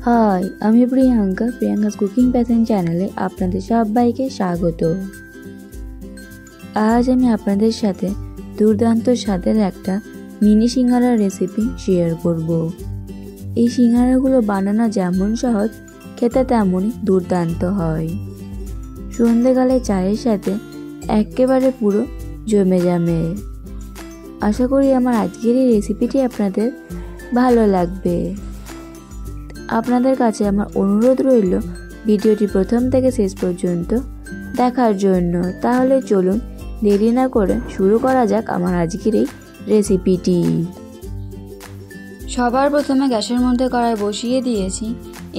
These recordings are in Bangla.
হাই, আমি প্রিয়াঙ্কাস কুকিং প্যাশন চ্যানেলে আপনাদের সবাইকে স্বাগত। আজ আমি আপনাদের সাথে দুর্দান্ত স্বাদের একটা মিনি সিঙ্গারার রেসিপি শেয়ার করব। এই সিঙ্গারাগুলো বানানো যেমন সহজ, খেতে তেমনই দুর্দান্ত হয়। সন্ধেকালে চায়ের সাথে একেবারে পুরো জমে যাবে। আশা করি আমার আজকের এই রেসিপিটি আপনাদের ভালো লাগবে। আপনাদের কাছে আমার অনুরোধ রইল ভিডিওটি প্রথম থেকে শেষ পর্যন্ত দেখার জন্য। তাহলে চলুন দেরি না করে শুরু করা যাক আমার আজকের এই রেসিপিটি। সবার প্রথমে গ্যাসের মধ্যে কড়াই বসিয়ে দিয়েছি।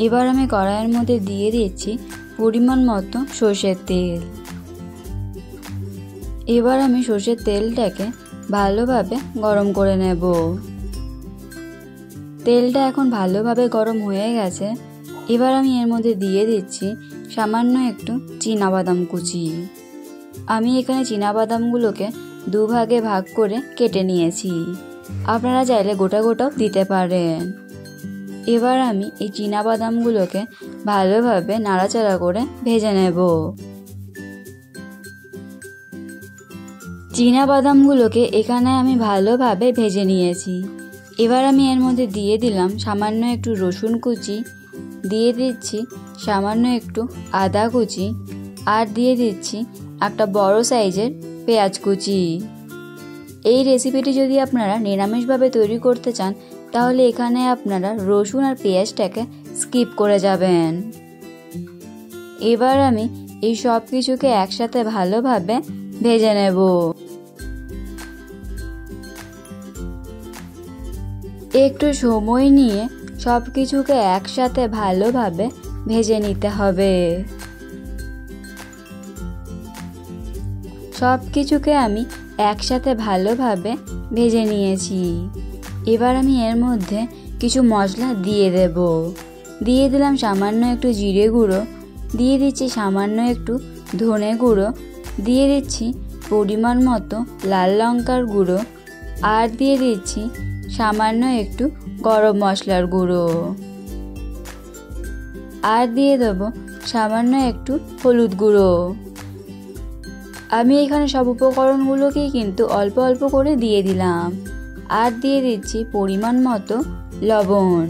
এবার আমি কড়াইয়ের মধ্যে দিয়ে দিচ্ছি পরিমাণ মতো সর্ষের তেল। এবার আমি সর্ষের তেলটাকে ভালোভাবে গরম করে নেব। তেলটা এখন ভালোভাবে গরম হয়ে গেছে। এবার আমি এর মধ্যে দিয়ে দিচ্ছি সামান্য একটু চীনাবাদাম কুচি। আমি এখানে চীনাবাদামগুলোকে দুভাগে ভাগ করে কেটে নিয়েছি। আপনারা চাইলে গোটা গোটাও দিতে পারেন। এবার আমি এই চীনাবাদামগুলোকে ভালোভাবে নাড়াচাড়া করে ভেজে নেব। চীনাবাদামগুলোকে এখানে আমি ভালোভাবে ভেজে নিয়েছি। এবার আমি এর মধ্যে দিয়ে দিলাম সামান্য একটু রসুন কুচি, দিয়ে দিচ্ছি সামান্য একটু আদা কুচি, আর দিয়ে দিচ্ছি একটা বড় সাইজের পেঁয়াজ কুচি। এই রেসিপিটি যদি আপনারা নিরামিষভাবে তৈরি করতে চান তাহলে এখানে আপনারা রসুন আর পেঁয়াজটাকে স্কিপ করে যাবেন। এবার আমি এই সব কিছুকে একসাথে ভালোভাবে ভেজে নেব। একটু সময় নিয়ে সব কিছুকে একসাথে ভালোভাবে ভেজে নিতে হবে। সব কিছুকে আমি একসাথে ভালোভাবে ভেজে নিয়েছি। এবার আমি এর মধ্যে কিছু মশলা দিয়ে দেব। দিয়ে দিলাম সামান্য একটু জিরে গুঁড়ো, দিয়ে দিচ্ছি সামান্য একটু ধনে গুঁড়ো, দিয়ে দিচ্ছি পরিমাণ মতো লাল লঙ্কার গুঁড়ো, আর দিয়ে দিচ্ছি সামান্য একটু গরম মশলার গুঁড়ো, আর দিয়ে দেব সামান্য একটু হলুদ গুঁড়ো। আমি এখানে সব উপকরণগুলোকেই কিন্তু অল্প অল্প করে দিয়ে দিলাম। আর দিয়ে দিচ্ছি পরিমাণ মতো লবণ।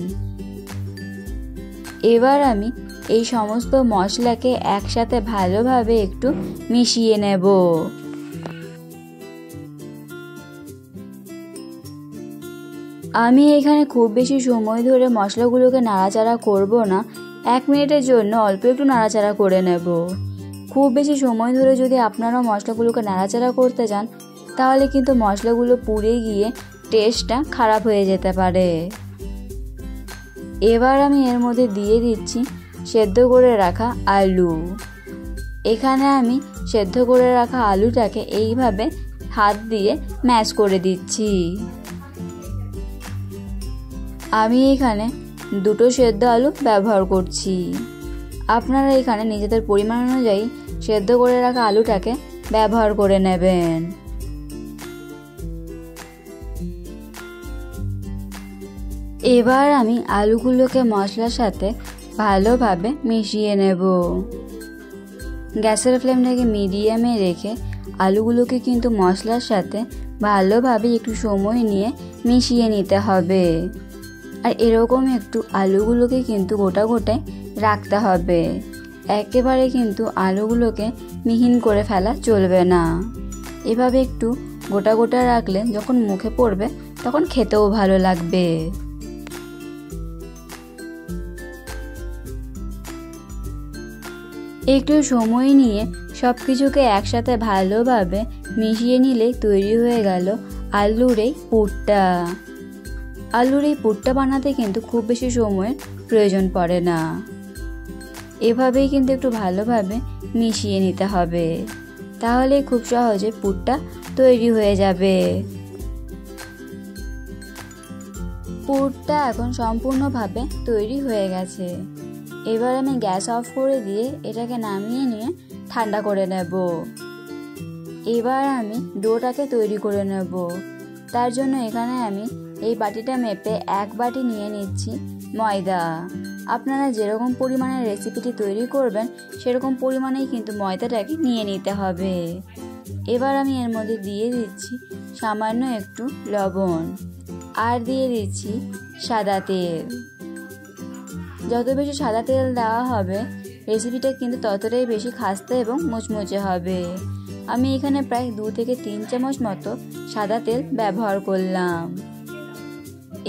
এবার আমি এই সমস্ত মশলাকে একসাথে ভালোভাবে একটু মিশিয়ে নেব। আমি এখানে খুব বেশি সময় ধরে মশলাগুলোকে নাড়াচাড়া করব না। 1 মিনিটের জন্য অল্প একটু নাড়াচাড়া করে নেব। খুব বেশি সময় ধরে যদি আপনারা মশলাগুলোকে নাড়াচাড়া করতে যান তাহলে কিন্তু মশলাগুলো পুড়ে গিয়ে টেস্টটা খারাপ হয়ে যেতে পারে। এবার আমি এর মধ্যে দিয়ে দিচ্ছি সেদ্ধ করে রাখা আলু। এখানে আমি সেদ্ধ করে রাখা আলুটাকে এইভাবে হাত দিয়ে ম্যাশ করে দিচ্ছি। আমি এখানে 2টো সেদ্ধ আলু ব্যবহার করছি। আপনারা এখানে নিজেদের পরিমাণ অনুযায়ী সেদ্ধ করে রাখা আলুটাকে ব্যবহার করে নেবেন। এবার আমি আলুগুলোকে মশলার সাথে ভালোভাবে মিশিয়ে নেব। গ্যাসের ফ্লেমটাকে মিডিয়ামে রেখে আলুগুলোকে কিন্তু মশলার সাথে ভালোভাবে একটু সময় নিয়ে মিশিয়ে নিতে হবে। আর এরকম একটু আলুগুলোকে কিন্তু গোটা গোটায় রাখতে হবে। একেবারে কিন্তু আলুগুলোকে মিহিন করে ফেলা চলবে না। এভাবে একটু গোটা গোটা রাখলে যখন মুখে পড়বে তখন খেতেও ভালো লাগবে। একটু সময় নিয়ে সব কিছুকে একসাথে ভালোভাবে মিশিয়ে নিলে তৈরি হয়ে গেল আলুর এই পুরটা। আলুর এই পুরটা বানাতে কিন্তু খুব বেশি সময়ের প্রয়োজন পড়ে না। এভাবেই কিন্তু একটু ভালোভাবে মিশিয়ে নিতে হবে, তাহলে খুব সহজে পুরটা তৈরি হয়ে যাবে। পুরটা এখন সম্পূর্ণভাবে তৈরি হয়ে গেছে। এবার আমি গ্যাস অফ করে দিয়ে এটাকে নামিয়ে নিয়ে ঠান্ডা করে নেব। এবার আমি ডোটাকে তৈরি করে নেব। তার জন্য এখানে আমি এই বাটিটা মেপে 1 বাটি নিয়ে নিচ্ছি ময়দা। আপনারা যেরকম পরিমাণে রেসিপিটি তৈরি করবেন সেরকম পরিমাণেই কিন্তু ময়দাটাকে নিয়ে নিতে হবে। এবার আমি এর মধ্যে দিয়ে দিচ্ছি সামান্য একটু লবণ আর দিয়ে দিচ্ছি সাদা তেল। যত বেশি সাদা তেল দেওয়া হবে রেসিপিটা কিন্তু ততটাই বেশি খাস্তা এবং মুচমুচে হবে। আমি এখানে প্রায় 2 থেকে 3 চামচ মতো সাদা তেল ব্যবহার করলাম।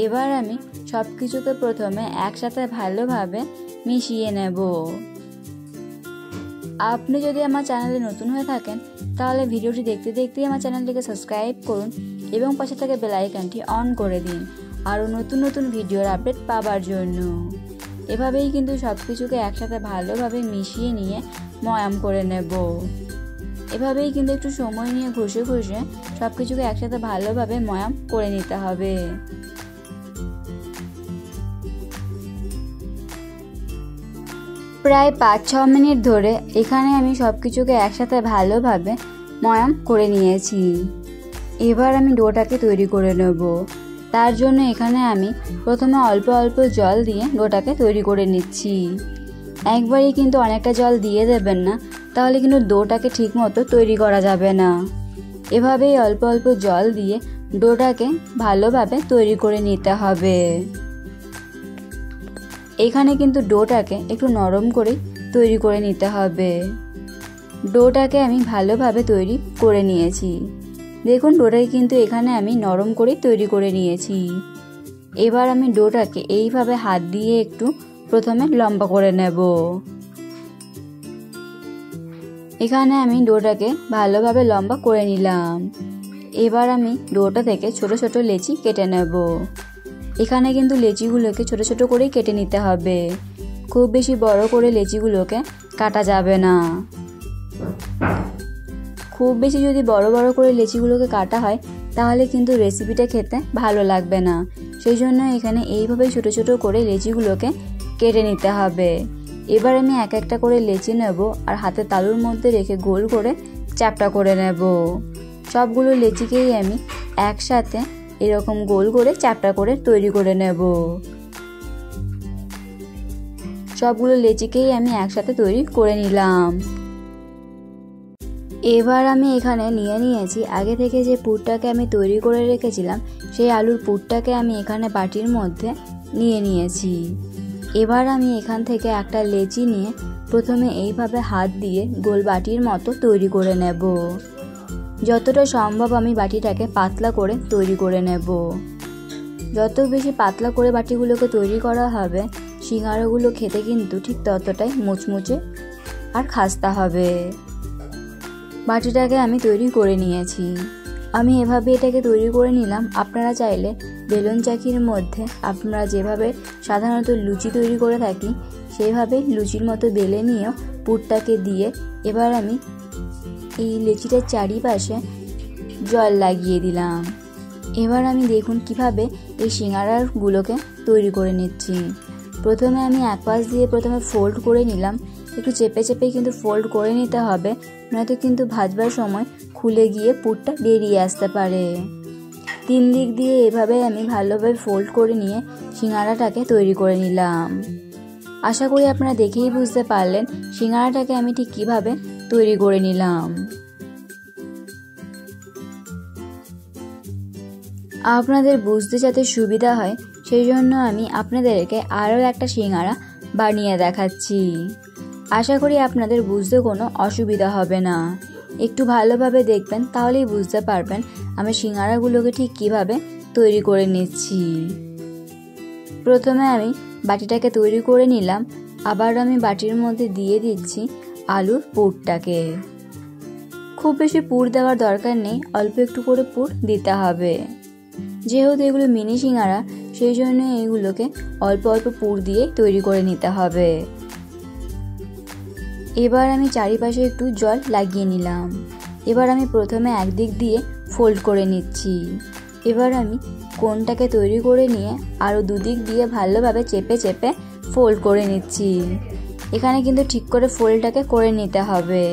এবার আমি সব কিছুকে প্রথমে একসাথে ভালোভাবে মিশিয়ে নেব। আপনি যদি আমার চ্যানেলে নতুন হয়ে থাকেন তাহলে ভিডিওটি দেখতে দেখতেই আমার চ্যানেলটিকে সাবস্ক্রাইব করুন এবং পাশে থাকা বেল আইকনটি অন করে দিন আরও নতুন নতুন ভিডিওর আপডেট পাওয়ার জন্য। এভাবেই কিন্তু সব কিছুকে একসাথে ভালোভাবে মিশিয়ে নিয়ে ময়াম করে নেব। এভাবেই কিন্তু একটু সময় নিয়ে ঘষে ঘষে সব কিছুকে একসাথে ভালোভাবে ময়াম করে নিতে হবে। প্রায় 5-6 মিনিট ধরে এখানে আমি সব কিছুকে একসাথে ভালোভাবে ময়াম করে নিয়েছি। এবার আমি ডোটাকে তৈরি করে নেব। তার জন্য এখানে আমি প্রথমে অল্প অল্প জল দিয়ে ডোটাকে তৈরি করে নিচ্ছি। একবারই কিন্তু অনেকটা জল দিয়ে দেবেন না, তাহলে কিন্তু ডোটাকে ঠিকমতো তৈরি করা যাবে না। এভাবেই অল্প অল্প জল দিয়ে ডোটাকে ভালোভাবে তৈরি করে নিতে হবে। এখানে কিন্তু ডোটাকে একটু নরম করে তৈরি করে নিতে হবে। ডোটাকে আমি ভালোভাবে তৈরি করে নিয়েছি। দেখুন ডোটাকে কিন্তু এখানে আমি নরম করে তৈরি করে নিয়েছি। এবার আমি ডোটাকে এইভাবে হাত দিয়ে একটু প্রথমে লম্বা করে নেব। এখানে আমি ডোটাকে ভালোভাবে লম্বা করে নিলাম। এবার আমি ডোটা থেকে ছোট ছোট লেচি কেটে নেব। এখানে কিন্তু লেচিগুলোকে ছোট ছোট করেই কেটে নিতে হবে, খুব বেশি বড় করে লেচিগুলোকে কাটা যাবে না। খুব বেশি যদি বড় বড় করে লেচিগুলোকে কাটা হয় তাহলে কিন্তু রেসিপিটা খেতে ভালো লাগবে না। সেই জন্য এখানে এইভাবে ছোট ছোট করে লেচিগুলোকে কেটে নিতে হবে। এবার আমি এক একটা করে লেচি নেব আর হাতে তালুর মধ্যে রেখে গোল করে চ্যাপ্টা করে নেব। সবগুলো লেচিকেই আমি একসাথে এরকম গোল করে চ্যাপ্টা করে তৈরি করে নেব। সবগুলো লেচিকেই আমি একসাথে তৈরি করে নিলাম। এবার আমি এখানে নিয়ে নিয়েছি আগে থেকে যে পুরটাকে আমি তৈরি করে রেখেছিলাম, সেই আলুর পুরটাকে আমি এখানে বাটির মধ্যে নিয়ে নিয়েছি। এবার আমি এখান থেকে একটা লেচি নিয়ে প্রথমে এইভাবে হাত দিয়ে গোল বাটির মতো তৈরি করে নেব। যতটা সম্ভব আমি বাটিটাকে পাতলা করে তৈরি করে নেব। যত বেশি পাতলা করে বাটিগুলোকে তৈরি করা হবে সিঙ্গারাগুলো খেতে কিন্তু ঠিক ততটাই মুচমুচে আর খাস্তা হবে। বাটিটাকে আমি তৈরি করে নিয়েছি। আমি এভাবে এটাকে তৈরি করে নিলাম। আপনারা চাইলে বেলুন চাকির মধ্যে আমরা যেভাবে সাধারণত লুচি তৈরি করে থাকি সেইভাবে লুচির মতো বেলে নিয়েও পুরটাকে দিয়ে এবার আমি এই লেচিটার চারিপাশে জল লাগিয়ে দিলাম। এবার আমি দেখুন কিভাবে এই সিঙ্গারাগুলোকে তৈরি করে নিচ্ছি। প্রথমে আমি এক পাশ দিয়ে প্রথমে ফোল্ড করে নিলাম। একটু চেপে চেপে কিন্তু ফোল্ড করে নিতে হবে, নয়তো কিন্তু ভাজবার সময় খুলে গিয়ে পুরটা বেরিয়ে আসতে পারে। 3 দিক দিয়ে এভাবে আমি ভালোভাবে ফোল্ড করে নিয়ে সিঙ্গারাটাকে তৈরি করে নিলাম। আশা করি আপনারা দেখেই বুঝতে পারলেন সিঙ্গারাটাকে আমি ঠিক কিভাবে তৈরি করে নিলাম। আপনাদের বুঝতে যাতে সুবিধা হয় সেই জন্য আমি আপনাদেরকে আরও একটা সিঙ্গারা বানিয়ে দেখাচ্ছি। আশা করি আপনাদের বুঝতে কোনো অসুবিধা হবে না। একটু ভালোভাবে দেখবেন তাহলেই বুঝতে পারবেন আমি সিঙ্গারাগুলোকে ঠিক কিভাবে তৈরি করে নিচ্ছি। প্রথমে আমি বাটিটাকে তৈরি করে নিলাম। আবার আমি বাটির মধ্যে দিয়ে দিচ্ছি আলুর পুরটাকে। খুব বেশি পুর দেওয়ার দরকার নেই, অল্প একটু করে পুর দিতে হবে। যেহেতু এগুলো মিনি সিঙ্গারা সেই জন্য এগুলোকে অল্প অল্প পুর দিয়ে তৈরি করে নিতে হবে। এবার আমি চারিপাশে একটু জল লাগিয়ে নিলাম। এবার আমি প্রথমে একদিক দিয়ে ফোল্ড করে নিচ্ছি। এবার আমি কোণটাকে তৈরি করে নিয়ে আরও দুদিক দিয়ে ভালোভাবে চেপে চেপে ফোল্ড করে নিচ্ছি। এখানে কিন্তু ঠিক করে ফোল্ডটাকে করে নিতে হবে।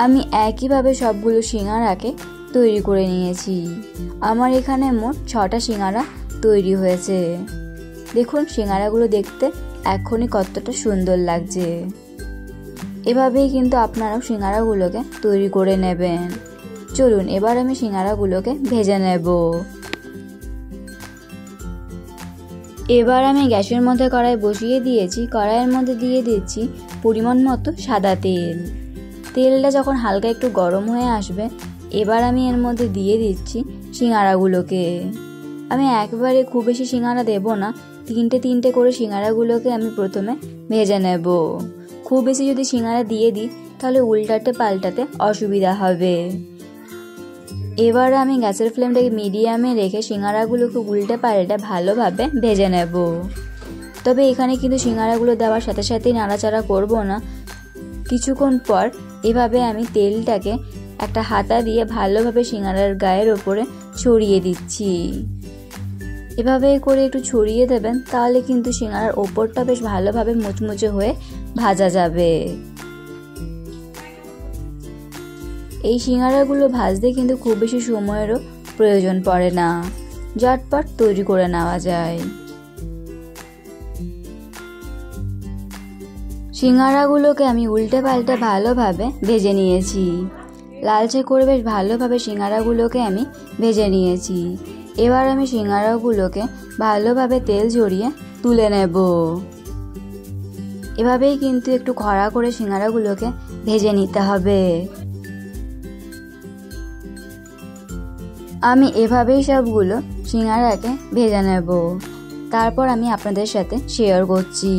আমি একইভাবে সবগুলো সিঙ্গারাকে তৈরি করে নিয়েছি। আমার এখানে মোট 6টা সিঙ্গারা তৈরি হয়েছে। দেখুন সিঙ্গারাগুলো দেখতে এখনই কতটা সুন্দর লাগছে। এভাবেই কিন্তু আপনারাও সিঙ্গারাগুলোকে তৈরি করে নেবেন। চলুন এবার আমি সিঙ্গারাগুলোকে ভেজে নেব। এবার আমি গ্যাসের মধ্যে কড়াই বসিয়ে দিয়েছি। কড়াইয়ের মধ্যে দিয়ে দিচ্ছি পরিমাণ মতো সাদা তেল। তেলটা যখন হালকা একটু গরম হয়ে আসবে, এবার আমি এর মধ্যে দিয়ে দিচ্ছি সিঙ্গারাগুলোকে। আমি একবারে খুব বেশি সিঙ্গারা দেব না, তিনটে তিনটে করে সিঙ্গারাগুলোকে আমি প্রথমে ভেজে নেব। খুব বেশি যদি সিঙ্গারা দিয়ে দিই তাহলে উল্টাতে পাল্টাতে অসুবিধা হবে। এবার আমি গ্যাসের ফ্লেমটাকে মিডিয়ামে রেখে সিঙ্গারাগুলোকে উল্টে পাল্টে ভালোভাবে ভেজে নেব। তবে এখানে কিন্তু সিঙ্গারাগুলো দেওয়ার সাথে সাথেই নাড়াচাড়া করব না। কিছুক্ষণ পর এভাবে আমি তেলটাকে একটা হাতা দিয়ে ভালোভাবে সিঙ্গারার গায়ের ওপরে ছড়িয়ে দিচ্ছি। এভাবে করে একটু ছড়িয়ে দেবেন, তাহলে কিন্তু সিঙ্গারার ওপরটা বেশ ভালোভাবে মুচমুচে হয়ে ভাজা যাবে। এই সিঙ্গারাগুলো ভাজতে কিন্তু খুব বেশি সময়েরও প্রয়োজন পড়ে না, ঝটপট তৈরি করে নেওয়া যায়। সিঙ্গারাগুলোকে আমি উল্টে পাল্টে ভালোভাবে ভেজে নিয়েছি। লালচে করে বেশ ভালোভাবে সিঙ্গারাগুলোকে আমি ভেজে নিয়েছি। এবার আমি সিঙ্গারাগুলোকে ভালোভাবে তেল ঝরিয়ে তুলে নেব। এভাবেই কিন্তু একটু কড়া করে সিঙ্গারাগুলোকে ভেজে নিতে হবে। আমি এভাবেই সবগুলো সিঙ্গারাকে ভেজে নেব, তারপর আমি আপনাদের সাথে শেয়ার করছি।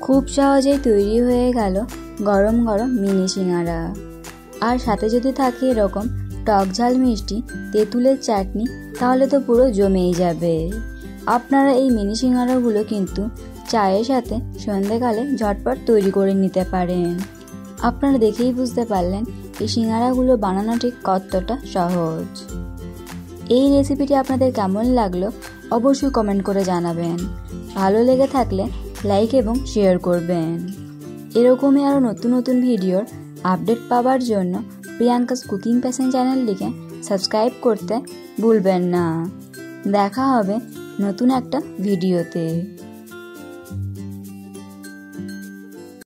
খুব সহজেই তৈরি হয়ে গেল গরম গরম মিনি সিঙ্গারা। আর সাথে যদি থাকে এরকম টক ঝাল মিষ্টি তেঁতুলের চাটনি, তাহলে তো পুরো জমেই যাবে। আপনারা এই মিনি সিঙ্গারাগুলো কিন্তু চায়ের সাথে সন্ধ্যাকালে ঝটপট তৈরি করে নিতে পারেন। আপনারা দেখেই বুঝতে পারলেন এই সিঙ্গারাগুলো বানানো ঠিক কতটা সহজ। এই রেসিপিটি আপনাদের কেমন লাগলো অবশ্যই কমেন্ট করে জানাবেন। ভালো লেগে থাকলে লাইক এবং শেয়ার করবেন। এরকমই আরও নতুন নতুন ভিডিওর আপডেট পাওয়ার জন্য প্রিয়াঙ্কাস কুকিং প্যাশন চ্যানেলটিকে সাবস্ক্রাইব করতে ভুলবেন না। দেখা হবে নতুন একটা ভিডিওতে।